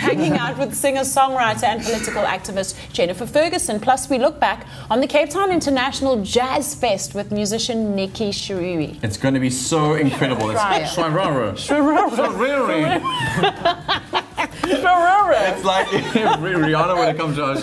hanging out with singer-songwriter and political activist Jennifer Ferguson. Plus, we look back on the Cape Town International Jazz Fest with musician Nicky Schrire. It's going to be so incredible. It's Schrire. It's like Rihanna when it comes to us.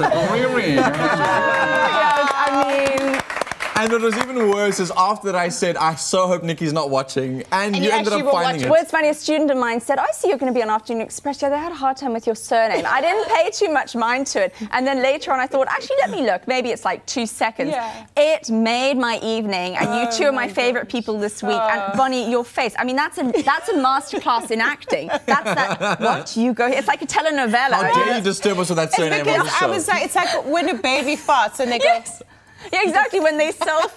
And what was even worse is after that I said, I so hope Nicky's not watching, and you ended up finding it. Well, it's funny, a student of mine said, I see you're going to be on Afternoon Express. Yeah, they had a hard time with your surname. I didn't pay too much mind to it. And then later on I thought, actually, let me look. Maybe it's like 2 seconds. Yeah. It made my evening, and you two are my favourite people this week. And Bonnie, your face, I mean, that's a masterclass in acting. It's like a telenovela. How dare you disturb us with that surname on the show? It's like when a baby farts and they go... Yes. Yeah, exactly, when they self...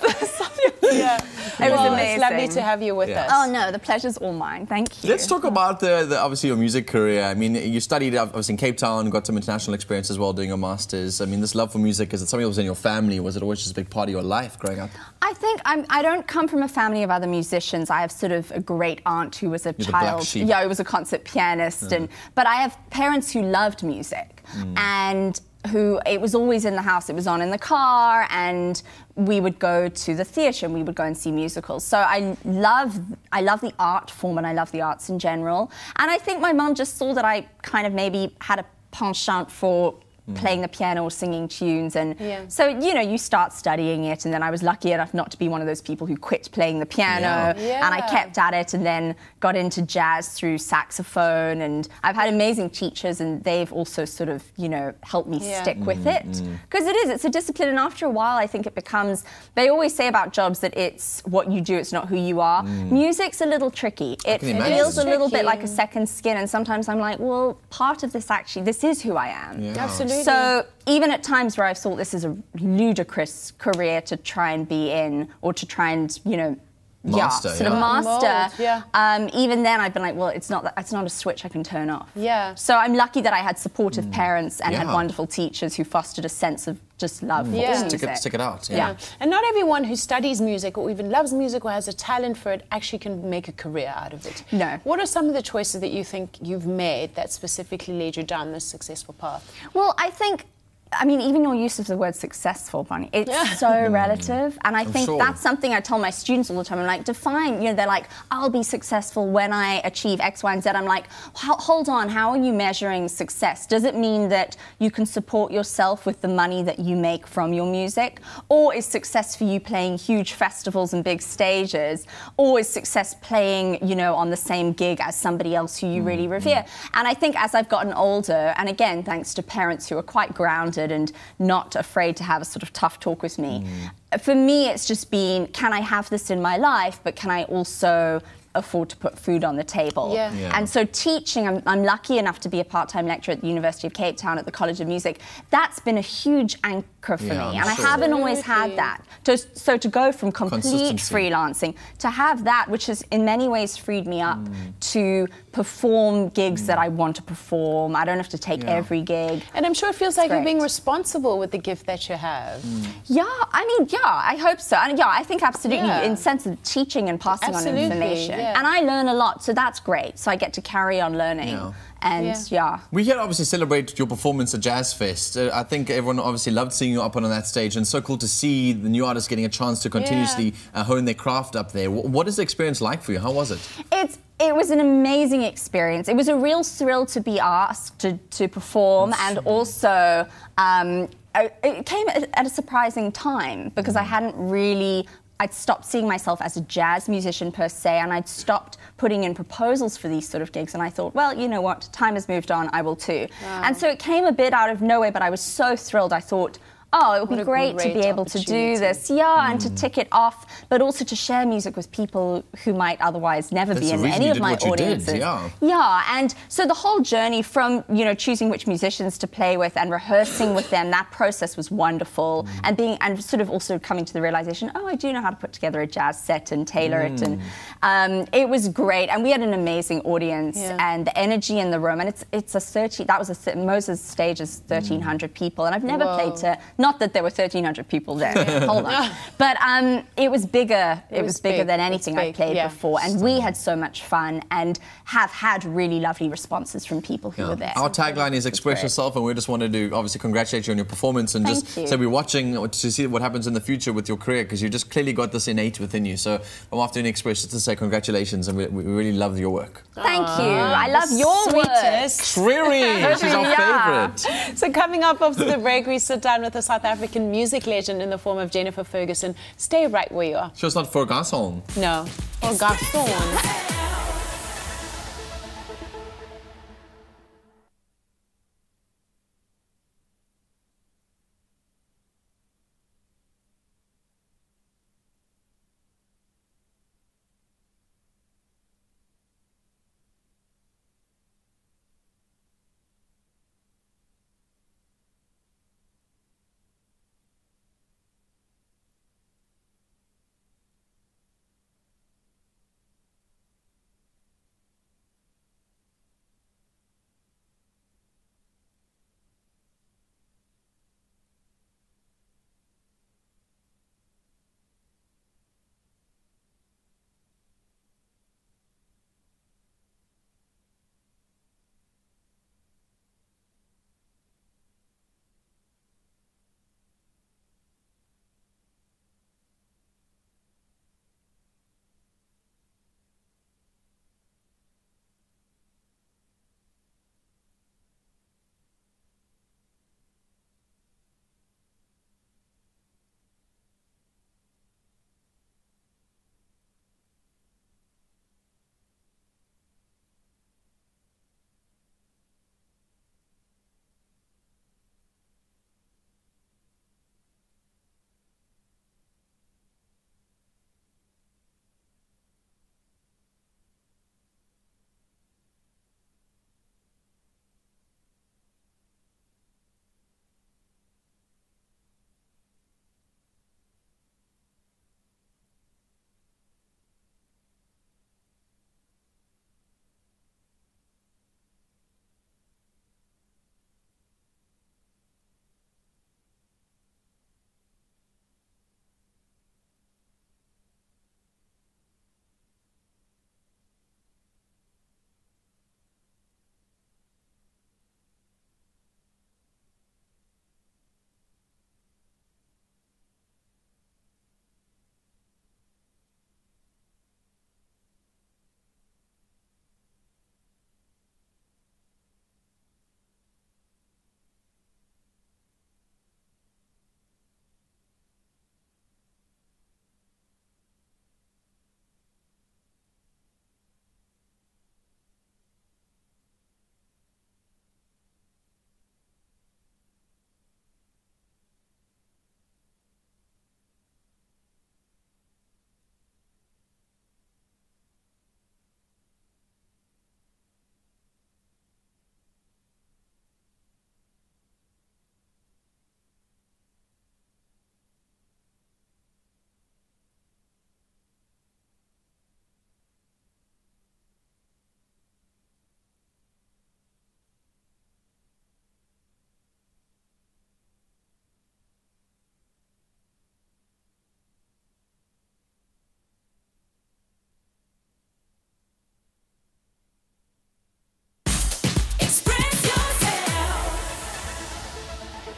Yeah. It was amazing. It's lovely to have you with us. Oh, no, the pleasure's all mine. Thank you. Let's talk about the obviously your music career. I mean, you studied obviously in Cape Town, got some international experience as well doing your masters. I mean, this love for music, is it something that was in your family? Was it always just a big part of your life growing up? I think I don't come from a family of other musicians. I have sort of a great aunt who was a child. Yeah, who was a concert pianist. But I have parents who loved music. And who, it was always in the house, it was on in the car, and we would go to the theatre and we would go and see musicals. So I love the art form, and I love the arts in general. And I think my mum just saw that I kind of maybe had a penchant for playing the piano or singing tunes, and so you start studying it. And then I was lucky enough not to be one of those people who quit playing the piano, and I kept at it, and then got into jazz through saxophone. And I've had amazing teachers, and they've also sort of helped me stick with it, because it's a discipline, and after a while I think it becomes, they always say about jobs that it's what you do, it's not who you are. Music's a little tricky. It feels a little bit like a second skin, and sometimes I'm like, well, part of this actually, this is who I am. Absolutely. So even at times where I've thought this is a ludicrous career to try and be in, or to try and, master. Even then I've been like, well, it's not a switch I can turn off. Yeah. So I'm lucky that I had supportive parents and had wonderful teachers who fostered a sense of just love for music. Stick it out. And not everyone who studies music or even loves music or has a talent for it actually can make a career out of it. No. What are some of the choices that you think you've made that specifically led you down this successful path? Well, I mean, even your use of the word successful, Bonnie, it's so relative. And I think that's something I tell my students all the time. I'm like, define, they're like, I'll be successful when I achieve X, Y, and Z. I'm like, hold on, how are you measuring success? Does it mean that you can support yourself with the money that you make from your music? Or is success for you playing huge festivals and big stages? Or is success playing, on the same gig as somebody else who you really revere? And I think as I've gotten older, and again, thanks to parents who are quite grounded and not afraid to have a sort of tough talk with me. For me, it's just been, can I have this in my life, but can I also afford to put food on the table? And so teaching, I'm lucky enough to be a part-time lecturer at the University of Cape Town at the College of Music. That's been a huge anchor for me, and I haven't always had that. So to go from complete freelancing to have that, which has in many ways freed me up to perform gigs that I want to perform. I don't have to take every gig. And I'm sure it feels like you're being responsible with the gift that you have. I hope so. And I think absolutely, in sense of teaching and passing on information. And I learn a lot, so that's great. So I get to carry on learning. And we here obviously celebrate your performance at Jazz Fest. I think everyone obviously loved seeing you up on that stage, and so cool to see the new artists getting a chance to continuously hone their craft up there. What is the experience like for you? How was it? It was an amazing experience. It was a real thrill to be asked to perform, and also it came at a surprising time, because I'd stopped seeing myself as a jazz musician per se, and I'd stopped putting in proposals for these sort of gigs, and I thought, well, you know what, time has moved on, I will too. And so it came a bit out of nowhere, but I was so thrilled. I thought, oh, it would be great to be able to do this. And to tick it off, but also to share music with people who might otherwise never be in any of my audiences. And so the whole journey from, choosing which musicians to play with and rehearsing with them, that process was wonderful. And sort of also coming to the realization, I do know how to put together a jazz set and tailor it. And it was great. And we had an amazing audience, and the energy in the room. And Moses' stage is 1,300 people. And I've never played to Not that there were 1,300 people there. Hold on. But it was bigger. It was bigger than anything I played before. And we had so much fun and have had really lovely responses from people who were there. Our tagline is express yourself, and we just wanted to obviously congratulate you on your performance and say we're watching to see what happens in the future with your career, because you just clearly got this innate within you. So I'm after the Express just to say congratulations, and we really love your work. Thank you. I love your work. Schrire, she's our favourite. So coming up after the break, we sit down with a South African music legend in the form of Jennifer Ferguson. Stay right where you are. Sure, it's not Ferguson. No, Ferguson.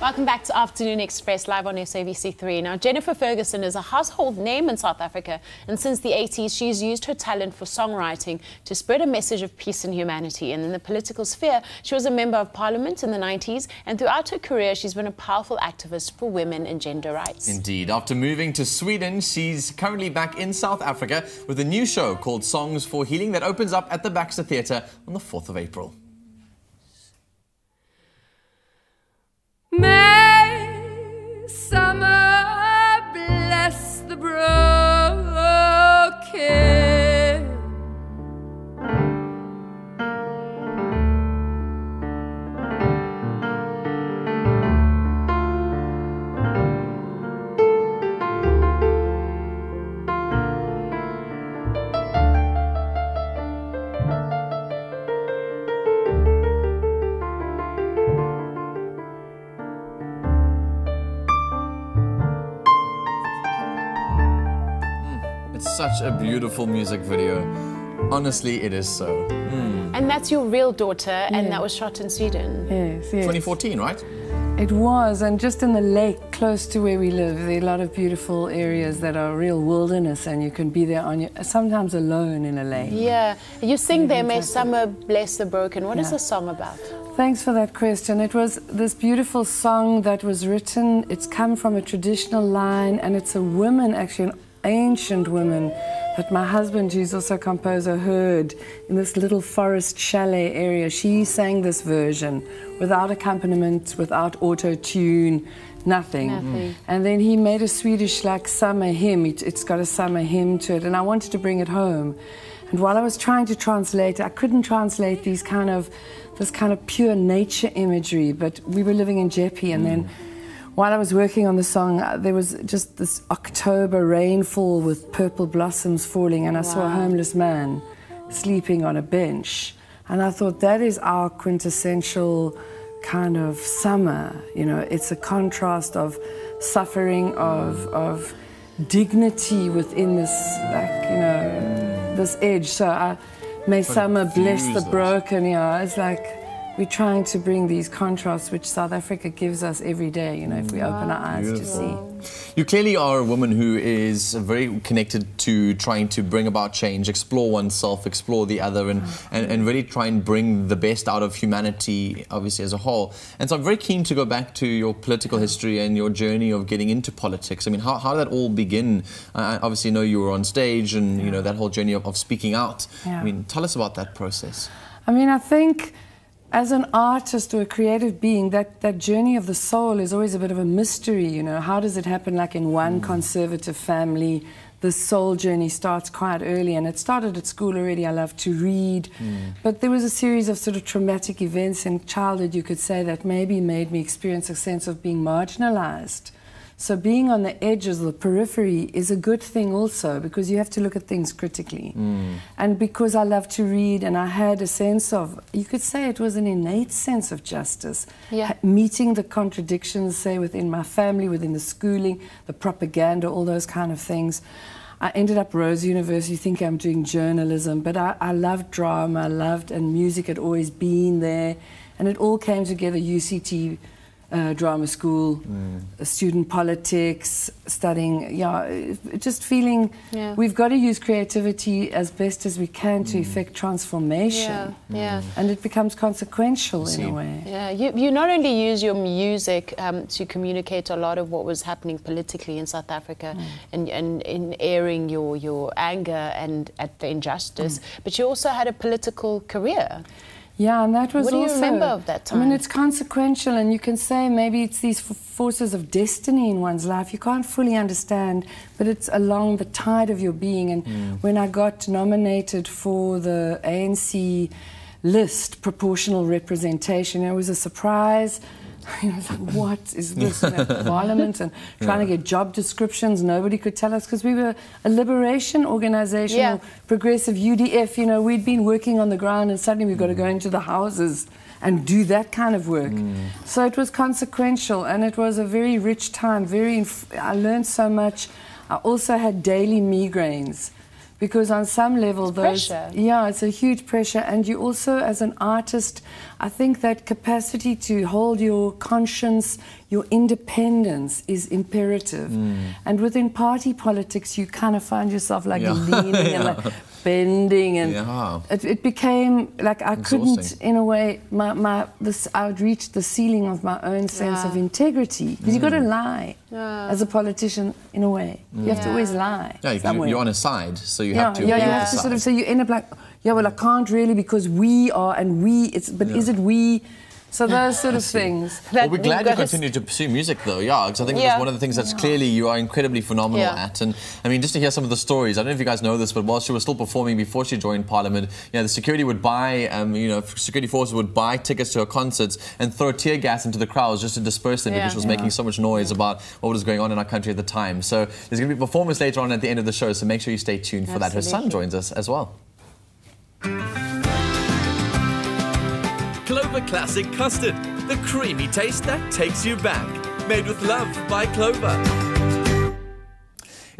Welcome back to Afternoon Express, live on SABC3. Now, Jennifer Ferguson is a household name in South Africa, and since the 80s, she's used her talent for songwriting to spread a message of peace and humanity. And in the political sphere, she was a member of parliament in the 90s, and throughout her career, she's been a powerful activist for women and gender rights. Indeed. After moving to Sweden, she's currently back in South Africa with a new show called Songs for Healing that opens up at the Baxter Theatre on the 4th of April. May summer bless the broken. such a beautiful music video. Honestly, it is so. And that's your real daughter, and that was shot in Sweden. Yes, yes. 2014, right? It was, and just in the lake close to where we live, there are a lot of beautiful areas that are real wilderness, and you can be there on your, sometimes alone in a lake. Yeah. You sing there, May Summer Bless the Broken. What is the song about? Thanks for that question. It was this beautiful song that was written. It's come from a traditional line, and it's a woman, actually, an ancient woman that my husband, who's also a composer, heard in this little forest chalet area. She sang this version without accompaniment, without auto-tune, nothing. And then he made a Swedish like summer hymn. It's got a summer hymn to it, and I wanted to bring it home. And while I was trying to translate, I couldn't translate this kind of pure nature imagery, but we were living in Jeppe, and then while I was working on the song, there was just this October rainfall with purple blossoms falling, and I saw a homeless man sleeping on a bench. And I thought, that is our quintessential kind of summer. You know, it's a contrast of suffering, of dignity within this, like, you know, this edge. So may summer bless the broken. Yeah, it's like we're trying to bring these contrasts which South Africa gives us every day, you know, if we open our eyes to see. You clearly are a woman who is very connected to trying to bring about change, explore oneself, explore the other, and really try and bring the best out of humanity, obviously, as a whole. And so I'm very keen to go back to your political history and your journey of getting into politics. I mean, how did that all begin? I obviously know you were on stage and, you know, that whole journey of speaking out. I mean, tell us about that process. I mean, I think as an artist or a creative being, that journey of the soul is always a bit of a mystery, you know. How does it happen, like in one conservative family? The soul journey starts quite early, and it started at school already. I loved to read. But there was a series of sort of traumatic events in childhood, you could say, that maybe made me experience a sense of being marginalized. So being on the edges, the periphery, is a good thing also, because you have to look at things critically. And because I love to read, and I had a sense of, you could say it was an innate sense of justice. Meeting the contradictions, say, within my family, within the schooling, the propaganda, all those kind of things. I ended up Rose University thinking I'm doing journalism, but I loved drama, and music had always been there. And it all came together, UCT, drama school, student politics, studying, just feeling we've got to use creativity as best as we can to effect transformation. And it becomes consequential in a way. You not only use your music to communicate a lot of what was happening politically in South Africa and in airing your anger and at the injustice, but you also had a political career. Yeah, and that was also... What do you remember of that time? I mean, it's consequential, and you can say maybe it's these forces of destiny in one's life. You can't fully understand, but it's along the tide of your being. And when I got nominated for the ANC list, proportional representation, it was a surprise. I was like, what is this? You know, Parliament, and trying to get job descriptions. Nobody could tell us, because we were a liberation organisation, progressive UDF. You know, we'd been working on the ground, and suddenly we've got to go into the houses and do that kind of work. So it was consequential, and it was a very rich time. I learned so much. I also had daily migraines, because on some level pressure. It's a huge pressure. And you also, as an artist, I think that capacity to hold your conscience, your independence is imperative. And within party politics, you kind of find yourself like leaning and like bending, and it became like I couldn't, in a way, I would reach the ceiling of my own sense of integrity, because you've got to lie as a politician, in a way. You have to always lie. You're on a side, so you have to. You have to sort of. So you end up like, well, I can't really, because we are, and we. But is it we? So those sort of things. Well, we're glad you continue to pursue music, though, because I think it's one of the things that's clearly you are incredibly phenomenal at. And I mean, just to hear some of the stories, I don't know if you guys know this, but while she was still performing before she joined Parliament, the security would buy, security forces would buy tickets to her concerts and throw tear gas into the crowds just to disperse them, because she was making so much noise about what was going on in our country at the time. So there's going to be a performance later on at the end of the show, so make sure you stay tuned for that. Her son joins us as well. Clover Classic Custard, the creamy taste that takes you back. Made with love by Clover.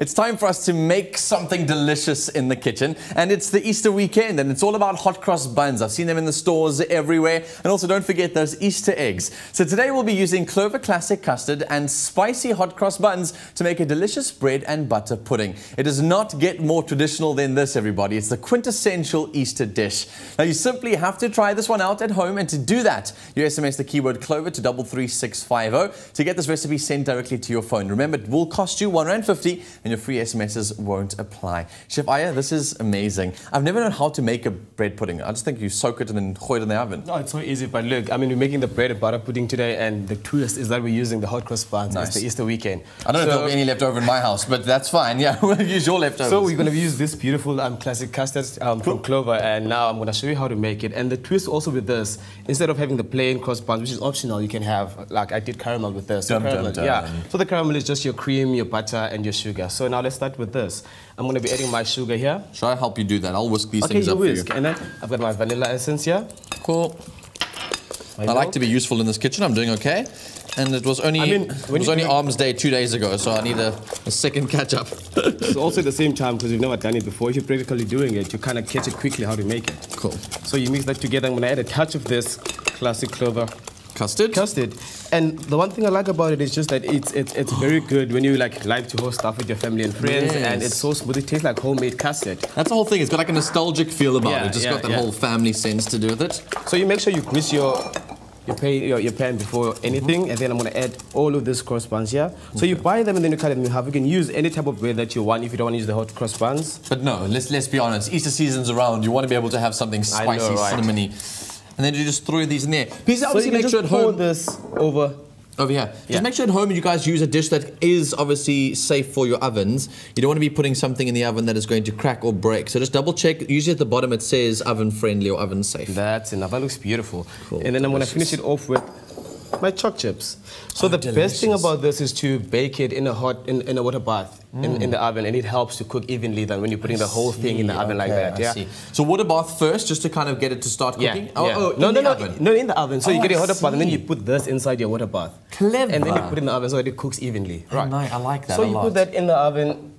It's time for us to make something delicious in the kitchen, and it's the Easter weekend, and it's all about hot cross buns. I've seen them in the stores everywhere, and also don't forget those Easter eggs. So today we'll be using Clover Classic custard and spicy hot cross buns to make a delicious bread and butter pudding. It does not get more traditional than this, everybody. It's the quintessential Easter dish. Now you simply have to try this one out at home, and to do that, you SMS the keyword Clover to 33650 to get this recipe sent directly to your phone. Remember, it will cost you R1.50 and your free SMSs won't apply. Chef Aya, this is amazing. I've never known how to make a bread pudding. I just think you soak it and then throw it in the oven. No, it's so easy, but look, I mean, we're making the bread and butter pudding today, and the twist is that we're using the hot cross buns. Nice. It's the Easter weekend. I don't know if there'll be any left over in my house, but that's fine. Yeah, we'll use your leftovers. So we're going to use this beautiful classic custard from Clover, and now I'm going to show you how to make it. And the twist also with this, instead of having the plain cross buns, which is optional, you can have, like I did caramel with this. So the caramel is just your cream, your butter, and your sugar. So now let's start with this. I'm going to be adding my sugar here. Shall I help you do that? I'll whisk these things up for you. And then I've got my vanilla essence here. Cool. I like to be useful in this kitchen. I'm doing okay. And it was only, Arms Day 2 days ago, so I need a second catch-up. It's also at the same time, because you've never done it before. If you're practically doing it, you kind of catch it quickly how to make it. Cool. So you mix that together. I'm going to add a touch of this classic Clover custard. And the one thing I like about it is just that it's very good when you like to host stuff with your family and friends, and it's so smooth. It tastes like homemade custard. That's the whole thing. It's got like a nostalgic feel about it. Just got that whole family sense to do with it. So you make sure you grease your pan before anything, and then I'm going to add all of these cross buns here. So you buy them and then you cut them in half. You can use any type of bread that you want if you don't want to use the hot cross buns. But no, let's be honest. Easter season's around. You want to be able to have something spicy, cinnamony. And then you just throw these in there. Please obviously make sure at home. This over here. Just make sure at home you guys use a dish that is obviously safe for your ovens. You don't want to be putting something in the oven that is going to crack or break. So just double check. Usually at the bottom it says oven friendly or oven safe. That's enough. That looks beautiful. Cool. And then I'm going to finish it off with my choc chips. So the best thing about this is to bake it in a water bath in the oven, and it helps to cook evenly than when you're putting the whole thing in the oven like that. I see. So water bath first, just to kind of get it to start cooking? No, in the oven. So you get your water bath and then you put this inside your water bath. Clever. And then you put it in the oven so that it cooks evenly. Right. I like that So you put that in the oven.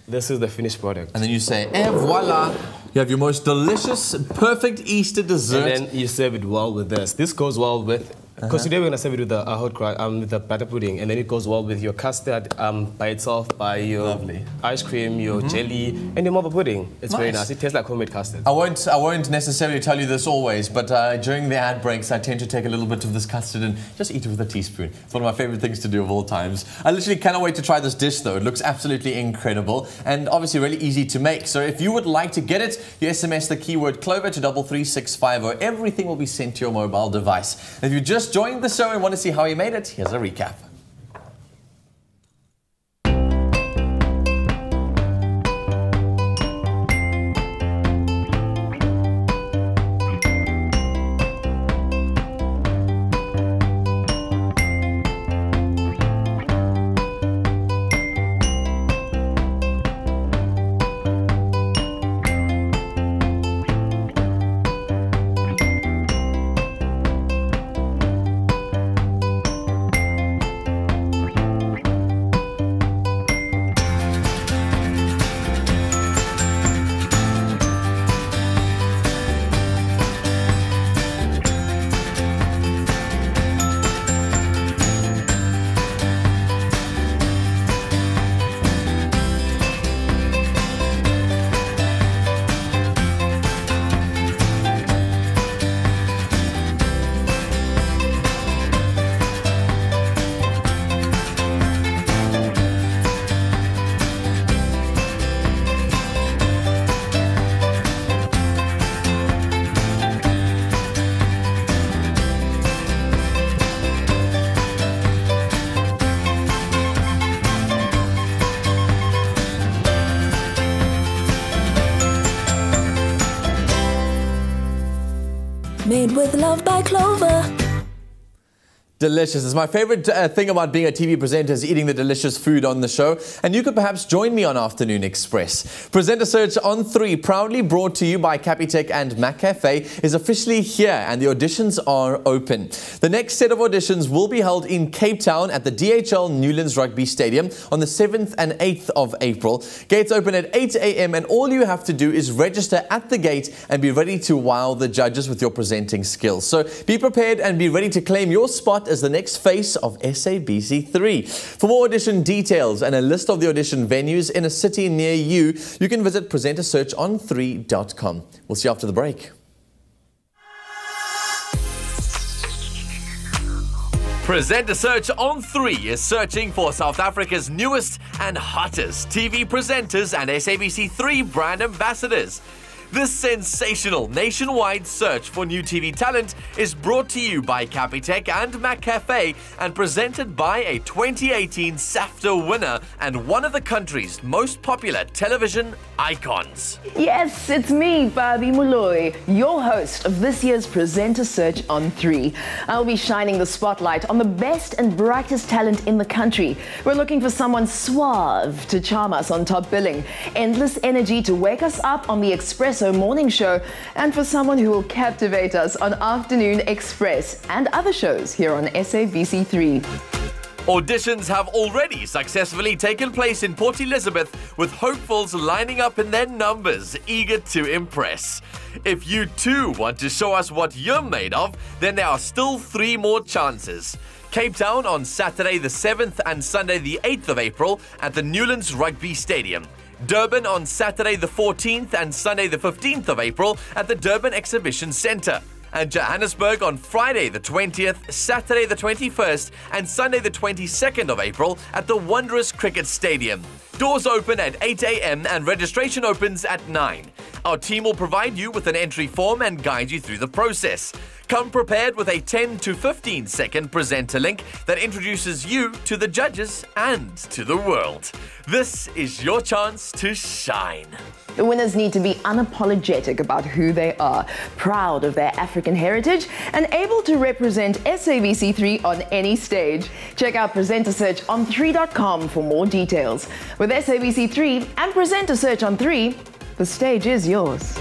This is the finished product. And then you say, et voila. You have your most delicious, perfect Easter dessert. And then you serve it well with this. This goes well with, because today we're going to serve it with the hot cross, with the butter pudding, and then it goes well with your custard by itself, by your ice cream, your jelly, and your marble pudding. It's very nice. It tastes like homemade custard. I won't necessarily tell you this always, but during the ad breaks, I tend to take a little bit of this custard and just eat it with a teaspoon. It's one of my favorite things to do of all times. I literally cannot wait to try this dish, though. It looks absolutely incredible and obviously really easy to make. So if you would like to get it, you SMS the keyword Clover to 33650. Everything will be sent to your mobile device. And if you just joined the show and want to see how you made it, here's a recap. Made with love by Clover. delicious. It's my favorite thing about being a TV presenter is eating the delicious food on the show. And you could perhaps join me on Afternoon Express. Presenter Search on 3, proudly brought to you by Capitec and Mac Cafe, is officially here and the auditions are open. The next set of auditions will be held in Cape Town at the DHL Newlands Rugby Stadium on the 7th and 8th of April. Gates open at 8 a.m. and all you have to do is register at the gate and be ready to wow the judges with your presenting skills. So be prepared and be ready to claim your spot as the next face of SABC3. For more audition details and a list of the audition venues in a city near you, you can visit presentersearchon3.com. We'll see you after the break. Presenter Search on 3 is searching for South Africa's newest and hottest TV presenters and SABC3 brand ambassadors. This sensational nationwide search for new TV talent is brought to you by Capitec and Mac Cafe and presented by a 2018 SAFTA winner and one of the country's most popular television icons. Yes, it's me, Barbie Molloy, your host of this year's Presenter Search on 3. I'll be shining the spotlight on the best and brightest talent in the country. We're looking for someone suave to charm us on top billing, endless energy to wake us up on the Espresso morning show, and for someone who will captivate us on Afternoon Express and other shows here on SABC3. Auditions have already successfully taken place in Port Elizabeth, with hopefuls lining up in their numbers, eager to impress. If you too want to show us what you're made of, then there are still 3 more chances. Cape Town on Saturday the 7th and Sunday the 8th of April at the Newlands Rugby Stadium. Durban on Saturday the 14th and Sunday the 15th of April at the Durban Exhibition Centre. And Johannesburg on Friday the 20th, Saturday the 21st and Sunday the 22nd of April at the Wanderers Cricket Stadium. Doors open at 8 a.m. and registration opens at 9. Our team will provide you with an entry form and guide you through the process. Come prepared with a 10 to 15 second presenter link that introduces you to the judges and to the world. This is your chance to shine. The winners need to be unapologetic about who they are, proud of their African heritage, and able to represent SABC3 on any stage. Check out Presenter Search on 3.com for more details. With SABC3 and Presenter Search on 3, the stage is yours.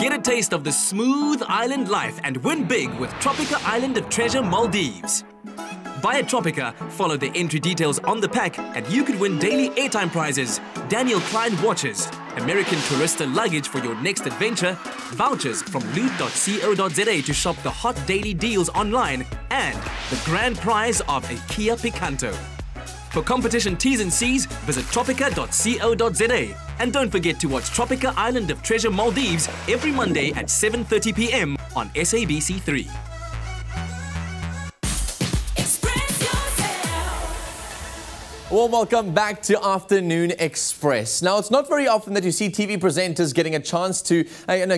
Get a taste of the smooth island life and win big with Tropica Island of Treasure Maldives. Buy a Tropica, follow the entry details on the pack, and you could win daily airtime prizes, Daniel Klein watches, American Tourista luggage for your next adventure, vouchers from loot.co.za to shop the hot daily deals online, and the grand prize of a Kia Picanto. For competition T's and C's, visit tropica.co.za. And don't forget to watch Tropica Island of Treasure Maldives every Monday at 7:30 p.m. on SABC3. Well, welcome back to Afternoon Express. Now, it's not very often that you see TV presenters getting a chance to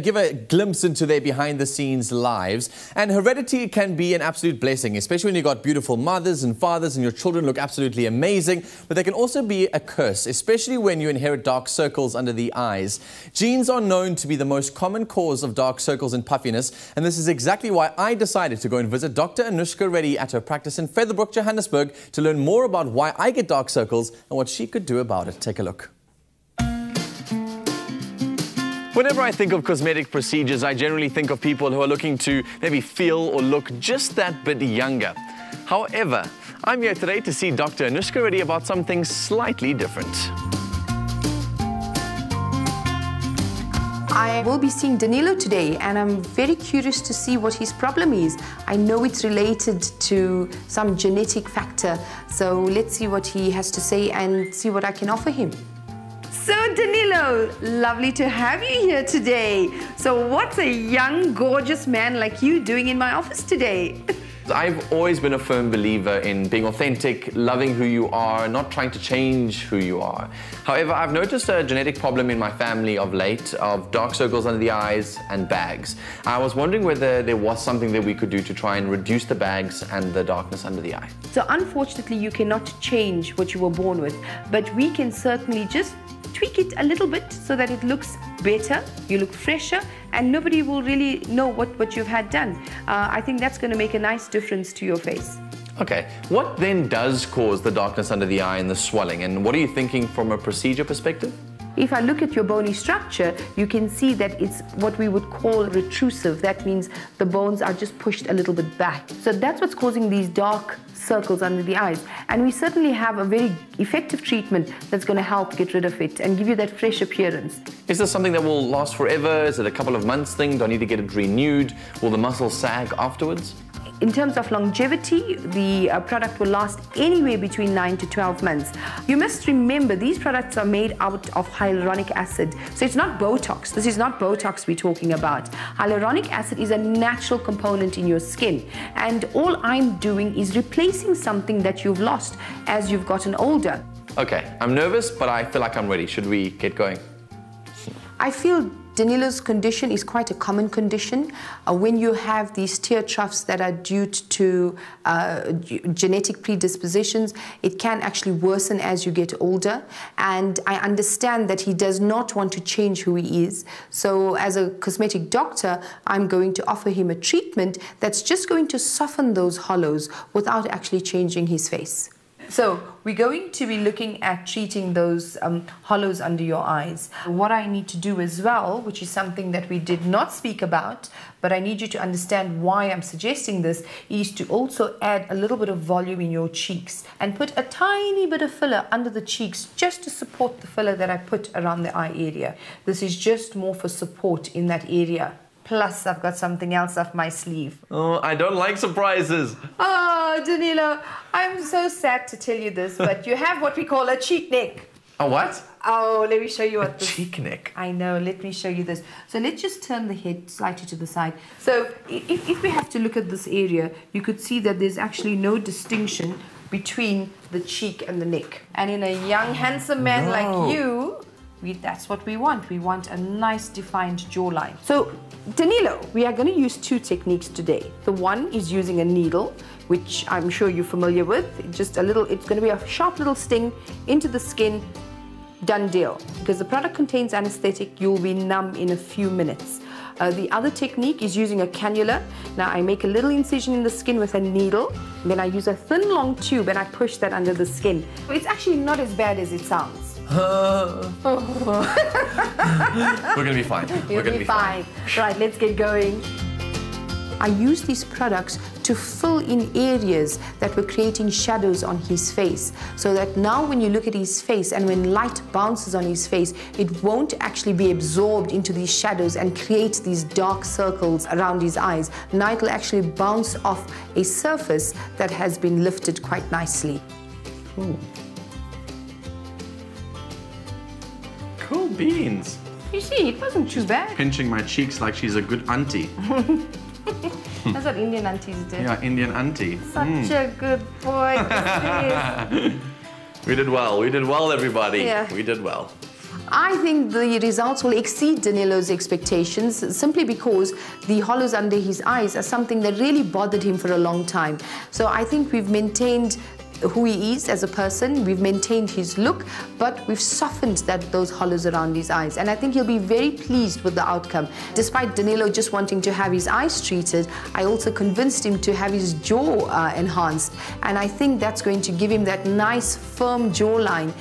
give a glimpse into their behind-the-scenes lives. And heredity can be an absolute blessing, especially when you've got beautiful mothers and fathers and your children look absolutely amazing. But they can also be a curse, especially when you inherit dark circles under the eyes. Genes are known to be the most common cause of dark circles and puffiness. And this is exactly why I decided to go and visit Dr. Anushka Reddy at her practice in Featherbrook, Johannesburg, to learn more about why I get dark circles and what she could do about it. Take a look. Whenever I think of cosmetic procedures, I generally think of people who are looking to maybe feel or look just that bit younger. However, I'm here today to see Dr. Anushka Reddy about something slightly different. I will be seeing Danilo today, and I'm very curious to see what his problem is. I know it's related to some genetic factor, so let's see what he has to say and see what I can offer him. So Danilo, lovely to have you here today. So what's a young, gorgeous man like you doing in my office today? I've always been a firm believer in being authentic, loving who you are, not trying to change who you are. However, I've noticed a genetic problem in my family of late, of dark circles under the eyes and bags. I was wondering whether there was something that we could do to try and reduce the bags and the darkness under the eye. So unfortunately, you cannot change what you were born with, but we can certainly just tweak it a little bit so that it looks better, you look fresher, and nobody will really know what you've had done. I think that's going to make a nice difference to your face. Okay, what then does cause the darkness under the eye and the swelling, and what are you thinking from a procedure perspective? If I look at your bony structure, you can see that it's what we would call retrusive. That means the bones are just pushed a little bit back. So that's what's causing these dark circles under the eyes. And we certainly have a very effective treatment that's going to help get rid of it and give you that fresh appearance. Is this something that will last forever? Is it a couple of months thing? Do I need to get it renewed? Will the muscles sag afterwards? In terms of longevity, the product will last anywhere between 9 to 12 months. You must remember, these products are made out of hyaluronic acid. So it's not Botox. This is not Botox we're talking about. Hyaluronic acid is a natural component in your skin. And all I'm doing is replacing something that you've lost as you've gotten older. Okay, I'm nervous, but I feel like I'm ready. Should we get going? I feel Danilo's condition is quite a common condition. When you have these tear troughs that are due to genetic predispositions, it can actually worsen as you get older. And I understand that he does not want to change who he is. So as a cosmetic doctor, I'm going to offer him a treatment that's just going to soften those hollows without actually changing his face. So we're going to be looking at treating those hollows under your eyes. What I need to do as well, which is something that we did not speak about, but I need you to understand why I'm suggesting this, is to also add a little bit of volume in your cheeks and put a tiny bit of filler under the cheeks just to support the filler that I put around the eye area. This is just more for support in that area. Plus, I've got something else up my sleeve. Oh, I don't like surprises. Oh, Danilo, I'm so sad to tell you this, but you have what we call a cheek neck. A what? Oh, let me show you what this... cheek neck? I know, let me show you this. So let's just turn the head slightly to the side. So if we have to look at this area, you could see that there's actually no distinction between the cheek and the neck. And in a young, handsome man like you, that's what we want. We want a nice defined jawline. So Danilo, we are going to use two techniques today. The one is using a needle, which I'm sure you're familiar with. Just a little, it's going to be a sharp little sting into the skin. Done deal. Because the product contains anesthetic, you'll be numb in a few minutes. The other technique is using a cannula. Now I make a little incision in the skin with a needle, then I use a thin long tube and I push that under the skin. It's actually not as bad as it sounds. We're gonna be fine. We're gonna be fine. Right, let's get going. I used these products to fill in areas that were creating shadows on his face, so that now when you look at his face and when light bounces on his face, it won't actually be absorbed into these shadows and create these dark circles around his eyes. Now it will actually bounce off a surface that has been lifted quite nicely. Cool beans. You see, it wasn't too bad. Pinching my cheeks like she's a good auntie. That's what Indian aunties do. Yeah, Indian auntie. Such a good boy. We did well. We did well, everybody. Yeah. We did well. I think the results will exceed Danilo's expectations simply because the hollows under his eyes are something that really bothered him for a long time. So I think we've maintained who he is as a person, we've maintained his look, but we've softened those hollows around his eyes. And I think he'll be very pleased with the outcome. Despite Danilo just wanting to have his eyes treated, I also convinced him to have his jaw enhanced. And I think that's going to give him that nice, firm jawline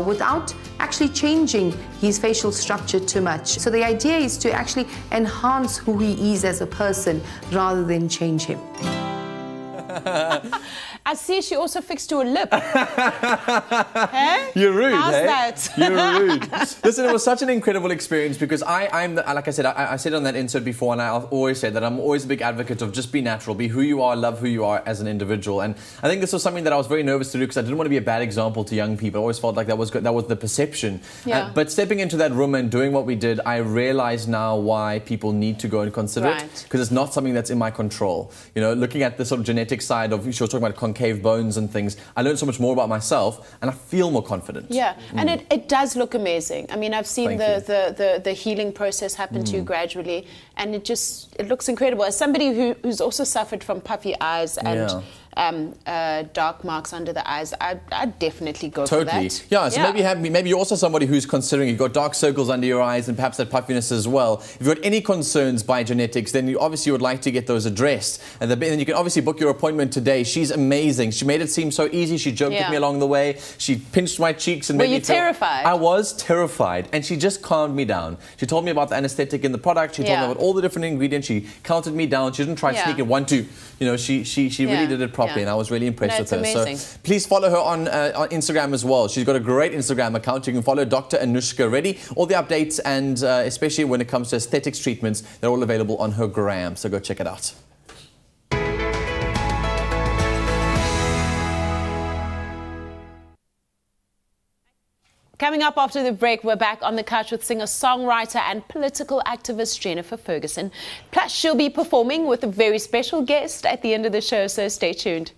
without actually changing his facial structure too much. So the idea is to actually enhance who he is as a person rather than change him. I see she also fixed your lip. Hey? You're rude, How's hey? that? You're rude. Listen, it was such an incredible experience because I'm like I said, I said on that insert before, and I've always said that I'm always a big advocate of just be natural, be who you are, love who you are as an individual. And I think this was something that I was very nervous to do because I didn't want to be a bad example to young people. I always felt like that was the perception. Yeah. But stepping into that room and doing what we did, I realize now why people need to go and consider it, because it's not something that's in my control. You know, looking at the sort of genetic side of, she was talking about concave bones and things, I learned so much more about myself and I feel more confident. Yeah, and it does look amazing. I mean, I've seen the healing process happen to you gradually, and it looks incredible. As somebody who's also suffered from puffy eyes and dark marks under the eyes, I'd definitely go for that. Yeah, so maybe you're also somebody who's considering, you've got dark circles under your eyes and perhaps that puffiness as well. If you've got any concerns by genetics, then you obviously would like to get those addressed. And then you can obviously book your appointment today. She's amazing. She made it seem so easy. She joked with me along the way. She pinched my cheeks and made me feel... Were you terrified? I was terrified. And she just calmed me down. She told me about the anesthetic in the product. She told me about all the different ingredients. She counted me down. She didn't try to sneak in 1, 2. You know, she really did it properly, and I was really impressed with her. Amazing. So please follow her on Instagram as well. She's got a great Instagram account. You can follow Dr. Anushka Reddy. All the updates, and especially when it comes to aesthetics treatments, they're all available on her gram. So go check it out. Coming up after the break, we're back on the couch with singer-songwriter and political activist Jennifer Ferguson. Plus, she'll be performing with a very special guest at the end of the show, so stay tuned.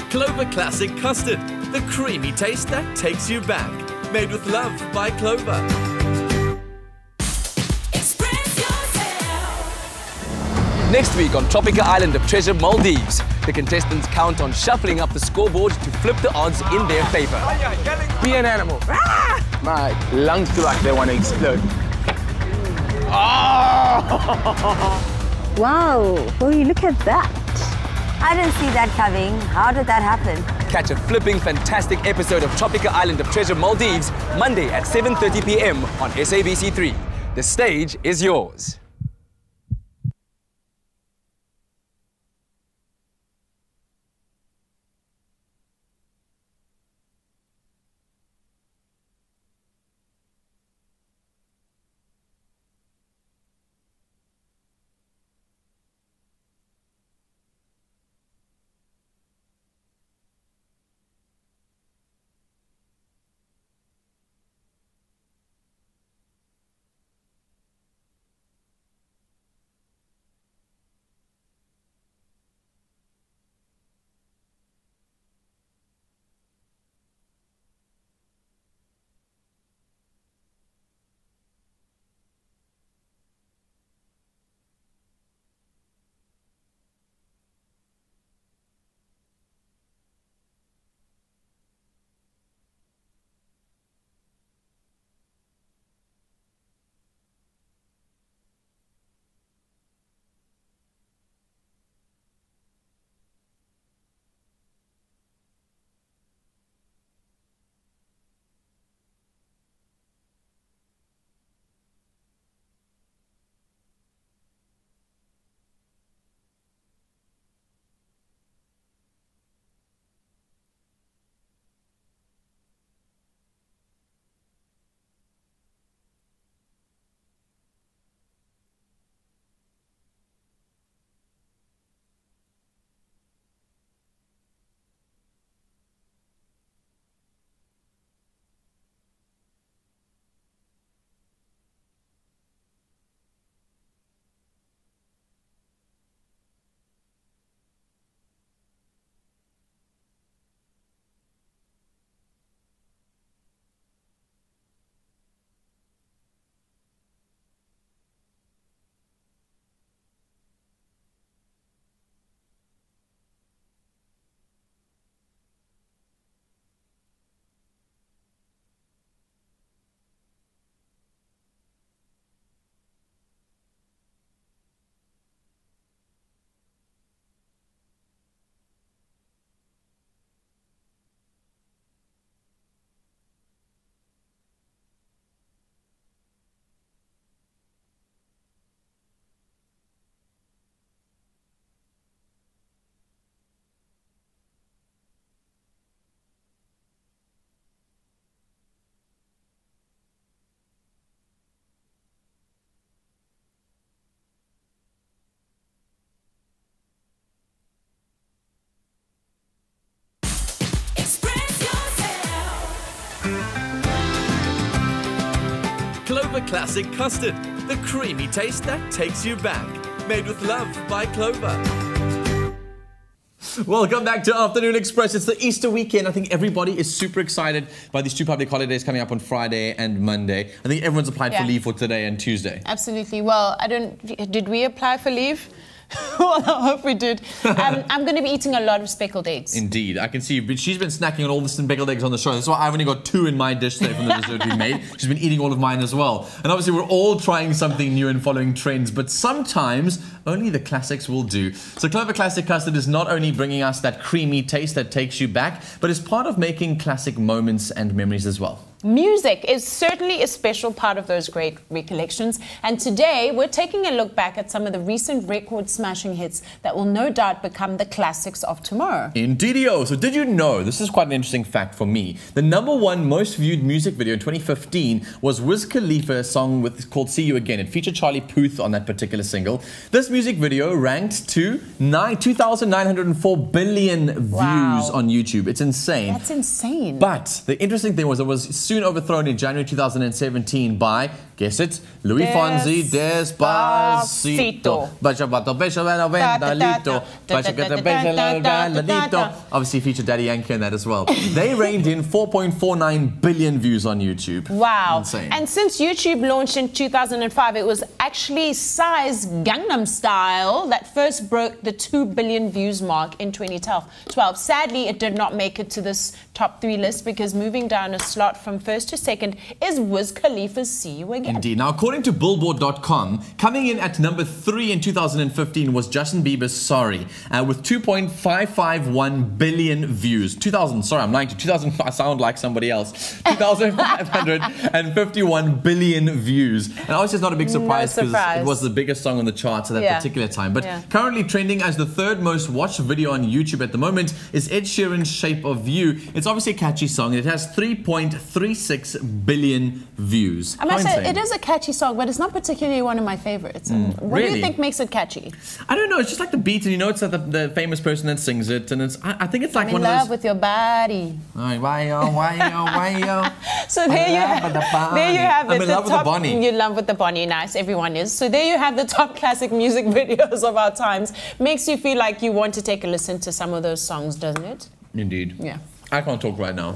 Clover Classic Custard, the creamy taste that takes you back. Made with love by Clover. Next week on Tropica Island of Treasure, Maldives, the contestants count on shuffling up the scoreboard to flip the odds in their favor. Be an animal. Ah! My lungs feel like they want to explode. Oh! Wow, will look at that. I didn't see that coming. How did that happen? Catch a flipping fantastic episode of Tropica Island of Treasure, Maldives, Monday at 7:30 p.m. on SABC3. The stage is yours. Clover Classic Custard, the creamy taste that takes you back. Made with love by Clover. Welcome back to Afternoon Express. It's the Easter weekend. I think everybody is super excited by these two public holidays coming up on Friday and Monday. I think everyone's applied for leave for today and Tuesday. Absolutely. Well, did we apply for leave? Well, I hope we did. I'm going to be eating a lot of speckled eggs. Indeed. I can see she's been snacking on all the speckled eggs on the show. That's why I've only got 2 in my dish today from the dessert we made. She's been eating all of mine as well. And obviously we're all trying something new and following trends, but sometimes only the classics will do. So Clover Classic Custard is not only bringing us that creamy taste that takes you back, but is part of making classic moments and memories as well. Music is certainly a special part of those great recollections, and today we're taking a look back at some of the recent record-smashing hits that will no doubt become the classics of tomorrow. Indeedio. So did you know, this is quite an interesting fact for me, the #1 most viewed music video in 2015 was Wiz Khalifa's song called See You Again. It featured Charlie Puth on that particular single. This music video ranked to 2,904 billion views on YouTube. It's insane. That's insane. But the interesting thing was it was soon overthrown in January 2017 by, guess it, Louis Fonsi, Despacito. Obviously featured Daddy Yankee in that as well. They reined in 4.49 billion views on YouTube. Wow. Insane. And since YouTube launched in 2005, it was actually Psy's Gangnam Style that first broke the 2 billion views mark in 2012. Sadly, it did not make it to this top 3 list because moving down a slot from first to second is Wiz Khalifa's See You Again. Indeed. Now, according to Billboard.com, coming in at number 3 in 2015 was Justin Bieber's Sorry, with 2.551 billion views. 2,000, sorry, I'm lying to 2,000, I sound like somebody else. 2,551 billion views. And obviously it's not a big surprise because it was the biggest song on the charts at that particular time. But currently trending as the 3rd most watched video on YouTube at the moment is Ed Sheeran's Shape of You. It's obviously a catchy song and it has 3.36 billion views. I must say, it is a catchy song, but it's not particularly one of my favorites. What do you think makes it catchy? I don't know. It's just like the beat, and you know it's like the famous person that sings it, and it's. I think it's like one of those. I'm in love with your body. Why? So there you have it. I'm in love with the Bonnie. You're in love with the Bonnie. Nice, everyone is. So there you have the top classic music videos of our times. Makes you feel like you want to take a listen to some of those songs, doesn't it? Indeed. Yeah. I can't talk right now.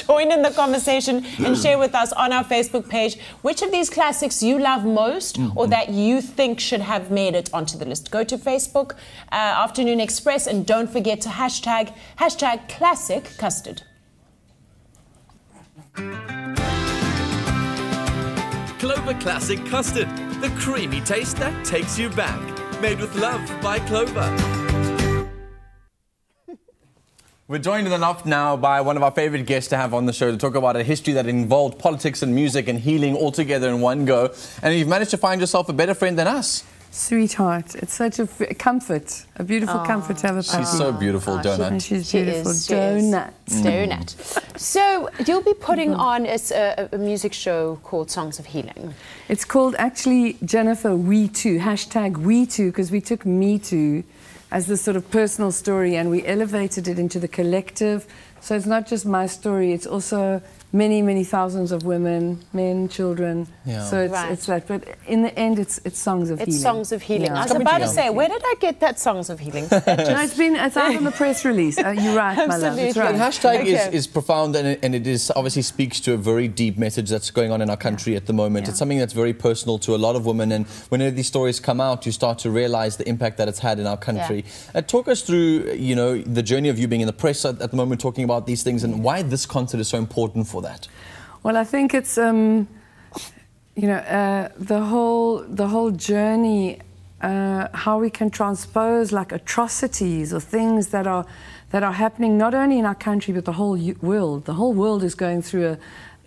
Join in the conversation and share with us on our Facebook page which of these classics you love most or that you think should have made it onto the list. Go to Facebook, Afternoon Express, and don't forget to hashtag Classic Custard. Clover Classic Custard, the creamy taste that takes you back. Made with love by Clover. We're joined enough now by one of our favorite guests to have on the show to talk about a history that involved politics and music and healing all together in one go. And you've managed to find yourself a better friend than us. Sweetheart. It's such a comfort, a beautiful comfort to have a puppy. She's so beautiful, Donut. She's beautiful. Donut. Donut. So you'll be putting on a music show called Songs of Healing. It's called, actually, Jennifer, We Too. Hashtag We Too, because we took Me Too as this sort of personal story and we elevated it into the collective. So it's not just my story, it's also many, many thousands of women, men, children. Yeah. So it's that. But in the end, it's songs of healing. It's songs of healing. Yeah. I was about to say, where did I get that songs of healing? No, it's out on the press release. You're right, my love. It's right. The hashtag is profound and it is obviously speaks to a very deep message that's going on in our country at the moment. Yeah. It's something that's very personal to a lot of women, and whenever these stories come out, you start to realize the impact that it's had in our country. Yeah. Talk us through, you know, the journey of you being in the press at the moment, talking about these things, and why this concert is so important for that. Well, I think it's the whole journey, how we can transpose like atrocities or things that are happening not only in our country but the whole world. The whole world is going through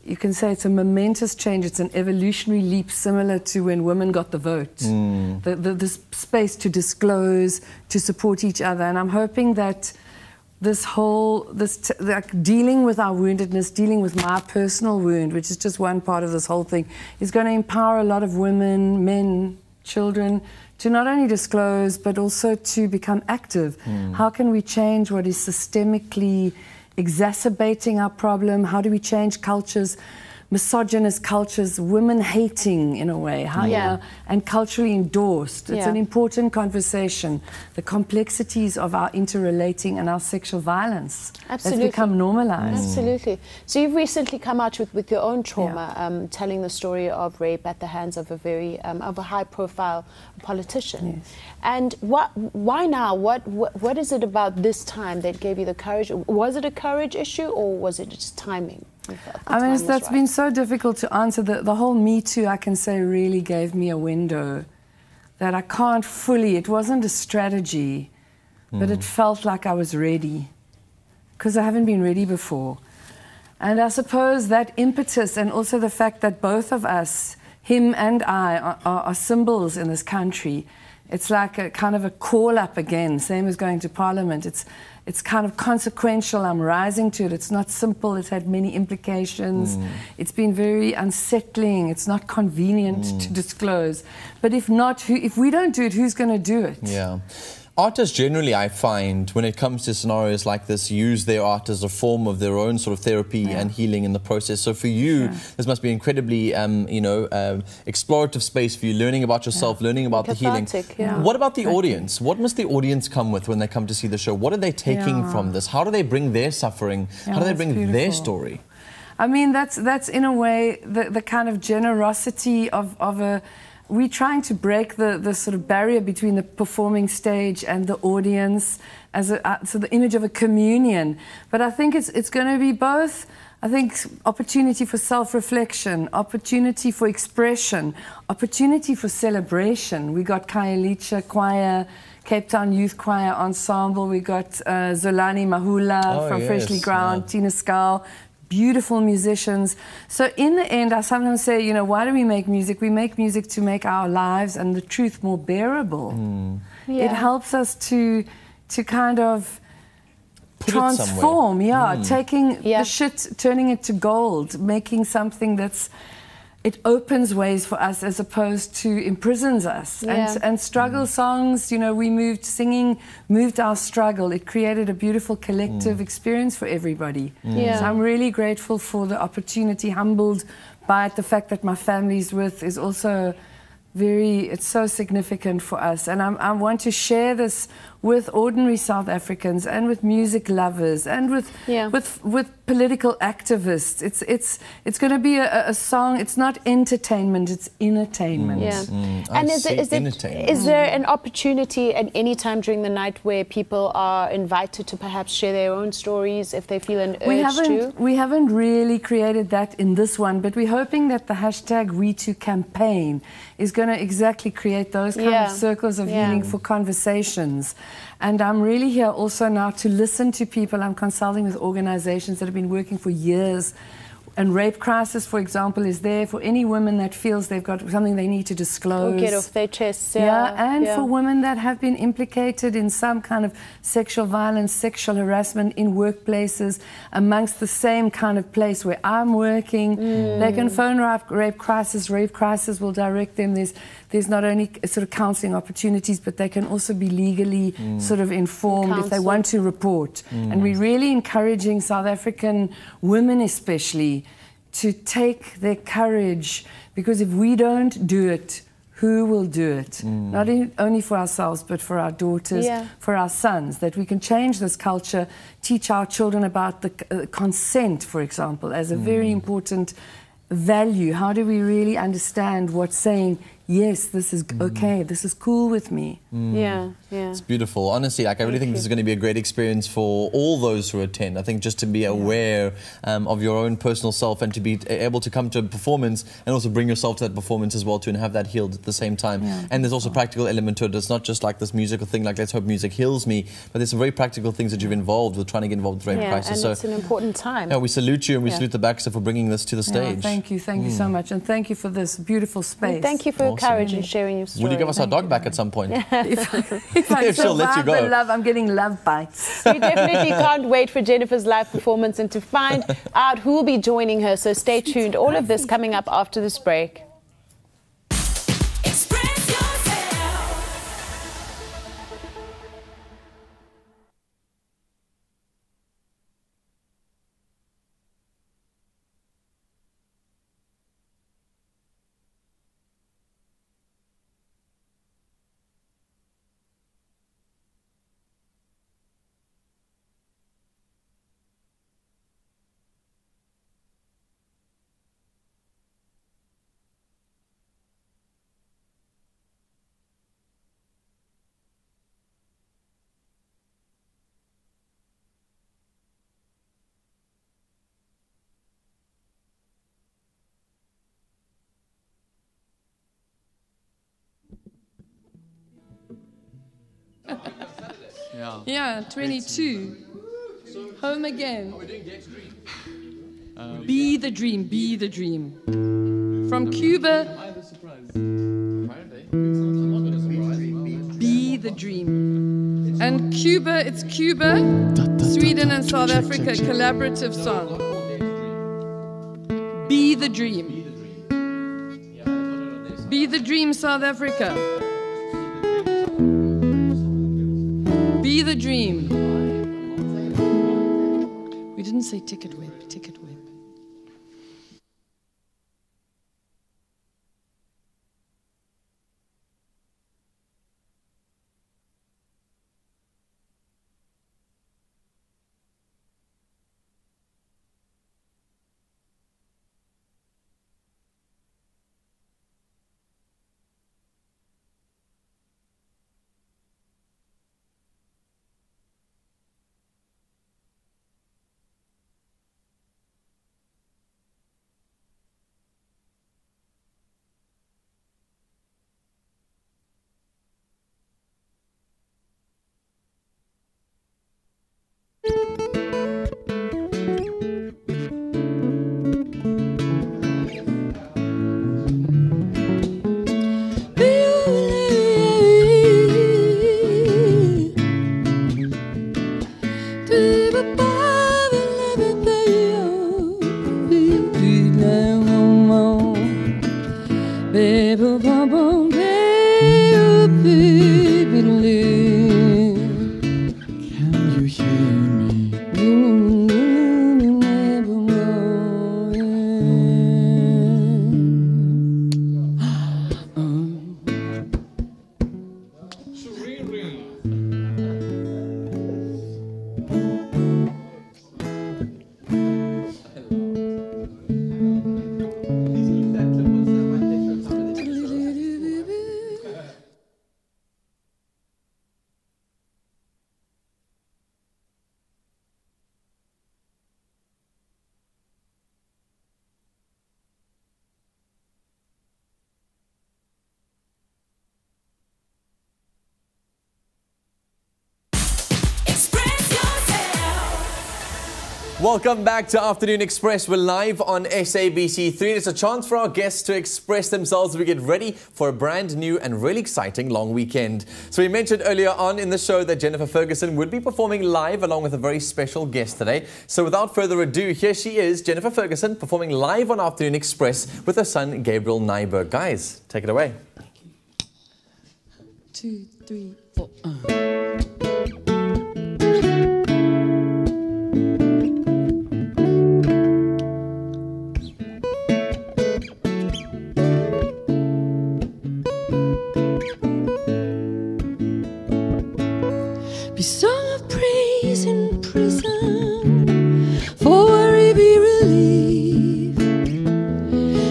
you can say it's a momentous change. It's an evolutionary leap similar to when women got the vote. The space to disclose, to support each other, and I'm hoping that like dealing with our woundedness, dealing with my personal wound, which is just one part of this whole thing, is going to empower a lot of women, men, children, to not only disclose, but also to become active. How can we change what is systemically exacerbating our problem? How do we change cultures? misogynist cultures, women hating in a way, and culturally endorsed. It's an important conversation. The complexities of our interrelating and our sexual violence that's become normalized. Absolutely. So you've recently come out with your own trauma, telling the story of rape at the hands of a very of a high-profile politician. Yes. And why now? What is it about this time that gave you the courage? Was it a courage issue, or was it just timing? I mean, that's been so difficult to answer. The whole Me Too, I can say, really gave me a window that I can't fully, it wasn't a strategy, but it felt like I was ready, because I haven't been ready before. And I suppose that impetus, and also the fact that both of us, him and I, are symbols in this country. It's like a kind of a call up again, same as going to Parliament. It's kind of consequential. I'm rising to it. It's not simple. It's had many implications. It's been very unsettling. It's not convenient to disclose. But if we don't do it, who's going to do it? Yeah. Artists generally, I find, when it comes to scenarios like this, use their art as a form of their own sort of therapy and healing in the process. So for you, this must be incredibly, explorative space for you, learning about yourself, learning about the healing. What about the audience? What must the audience come with when they come to see the show? What are they taking from this? How do they bring their suffering? How do they bring their story? I mean, that's in a way the kind of generosity of a... We're trying to break the sort of barrier between the performing stage and the audience, so the image of a communion. But I think it's going to be both. I think opportunity for self-reflection, opportunity for expression, opportunity for celebration. We got Khayelitsha Choir, Cape Town Youth Choir Ensemble. We got Zolani Mahula from Freshly Ground, Tina Skau. Beautiful musicians. So in the end, I sometimes say, why do we make music? We make music to make our lives and the truth more bearable. It helps us to kind of transform, taking the shit, turning it to gold, making something it opens ways for us as opposed to imprisons us. And struggle songs, we singing moved our struggle. It created a beautiful collective experience for everybody. So I'm really grateful for the opportunity, humbled by it. The fact that my family's with is also it's so significant for us. And I want to share this with ordinary South Africans and with music lovers and with political activists. It's going to be a song. It's not entertainment, it's entertainment. And is there an opportunity at any time during the night where people are invited to perhaps share their own stories if they feel an urge to? We haven't really created that in this one, but we're hoping that the #WeToo campaign is going to exactly create those kind of circles of healing for conversations. And I'm really here also now to listen to people. I'm consulting with organizations that have been working for years. And Rape Crisis, for example, is there for any woman that feels they've got something they need to disclose. Or get off their chests. And for women that have been implicated in some kind of sexual violence, sexual harassment in workplaces, amongst the same kind of place where I'm working. They can phone Rape Crisis. Rape Crisis will direct them. There's not only sort of counselling opportunities, but they can also be legally sort of informed if they want to report. And we're really encouraging South African women especially to take their courage, because if we don't do it, who will do it? Not only for ourselves, but for our daughters, for our sons, that we can change this culture, teach our children about the consent, for example, as a very important value. How do we really understand what's saying, yes, this is okay, this is cool with me? It's beautiful. Honestly, I really think this is going to be a great experience for all those who attend. I think just to be aware of your own personal self and to be able to come to a performance and also bring yourself to that performance as well too, and have that healed at the same time. And there's also a practical element to it. It's not just like this musical thing, like let's hope music heals me, but there's some very practical things that you've involved with trying to get involved with Rape Crisis. And it's an important time. We salute you and we salute the Baxter for bringing this to the stage. Thank you so much, and thank you for this beautiful space. And thank you for your courage and sharing your story. Will you give us our dog back at some point? If she'll let you go. I'm getting love bites. We definitely can't wait for Jennifer's live performance and to find out who will be joining her. So stay tuned. All of this coming up after this break. Yeah, 22. Home again. Be the dream, be the dream. From Cuba. Be the dream. And Cuba, it's Cuba, Sweden and South Africa, collaborative song. Be the dream. Be the dream, South Africa. Be the dream. We didn't say ticket whip, ticket whip. Welcome back to Afternoon Express. We're live on SABC3. It's a chance for our guests to express themselves as we get ready for a brand new and really exciting long weekend. So we mentioned earlier on in the show that Jennifer Ferguson would be performing live along with a very special guest today. So without further ado, here she is, Jennifer Ferguson, performing live on Afternoon Express with her son, Gabriel Nyberg. Guys, take it away. 2, 3, 4. Be sung of praise in prison, for worry be relieved.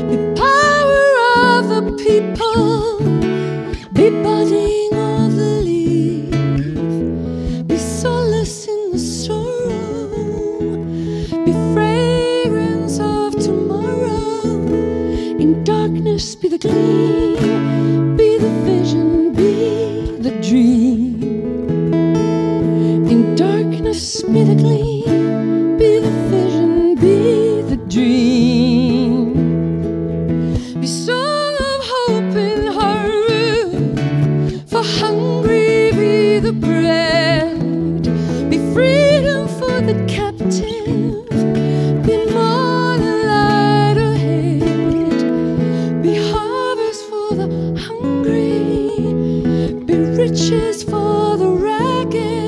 Be power of the people, be budding of the leaf. Be solace in the sorrow, be fragrance of tomorrow. In darkness be the gleam, be the vision, be the dream. In darkness be the gleam, be the vision, be the dream. Be song of hope in her room, for hungry be the bread. Be freedom for the captive, be morning light ahead. Be harvest for the hungry, be riches for the ragged.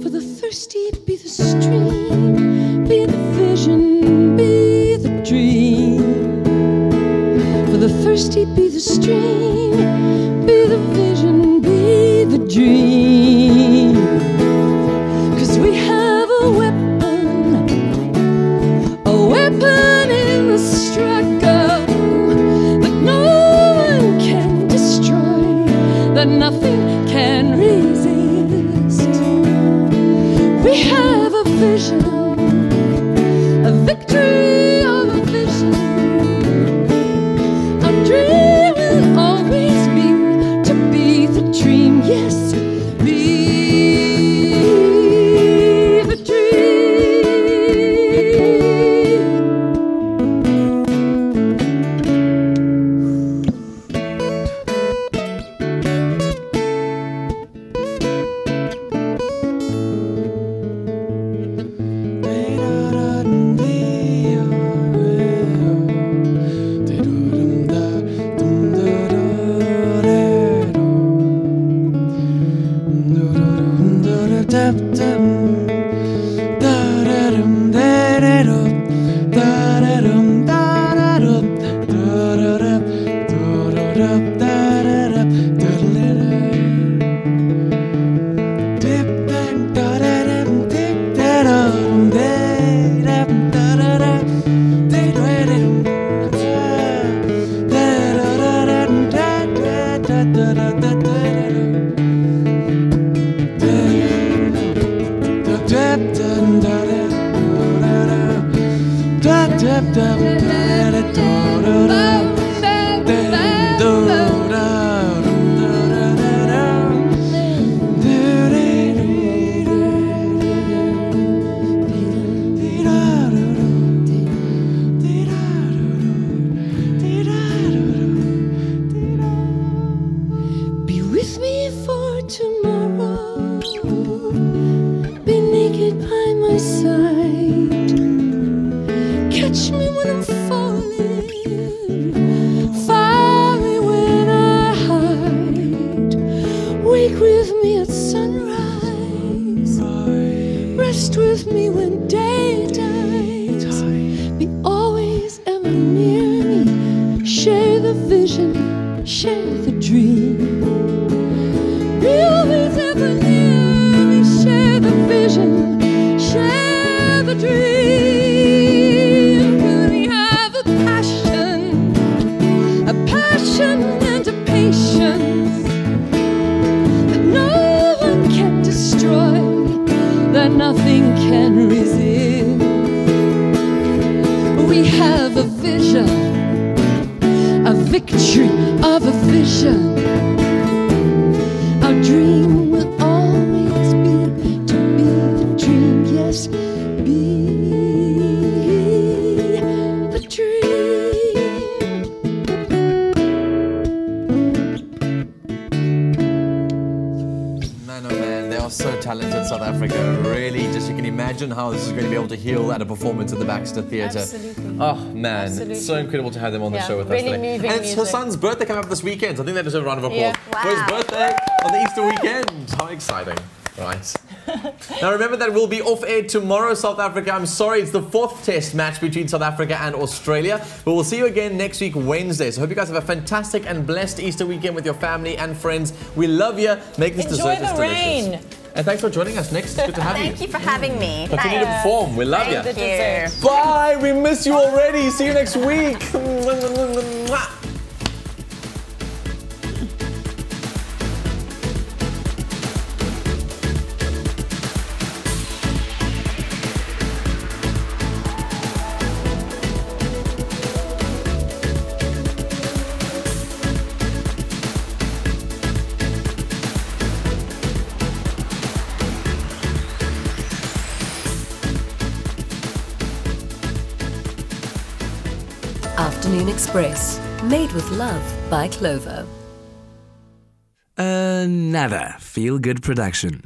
For the thirsty be the stream, be the vision, be the dream. For the thirsty be the stream, be the vision, be the dream. 'Cause we have a weapon in the struggle that no one can destroy, that nothing can resist. We have a vision, a victory of a vision. Our dream will always be to be the dream, yes, be How this is going to be able to heal at a performance at the Baxter Theatre. Absolutely. Oh man, Absolutely. it's so incredible to have them on the show with really us today. Moving and it's her son's birthday coming up this weekend, so I think that deserves a round of applause. Yeah. Wow. For his birthday on the Easter weekend. How exciting. Right. Now remember that we'll be off air tomorrow, South Africa. I'm sorry, it's the 4th test match between South Africa and Australia. But we'll see you again next week, Wednesday. So I hope you guys have a fantastic and blessed Easter weekend with your family and friends. We love you. Make this dessert delicious. Enjoy the rain. And thanks for joining us. Next, it's good to have you. Thank you for having me. Continue to perform. We love you. Thank you. Bye. We miss you already. See you next week. Afternoon Express, made with love by Clover. Another feel-good production.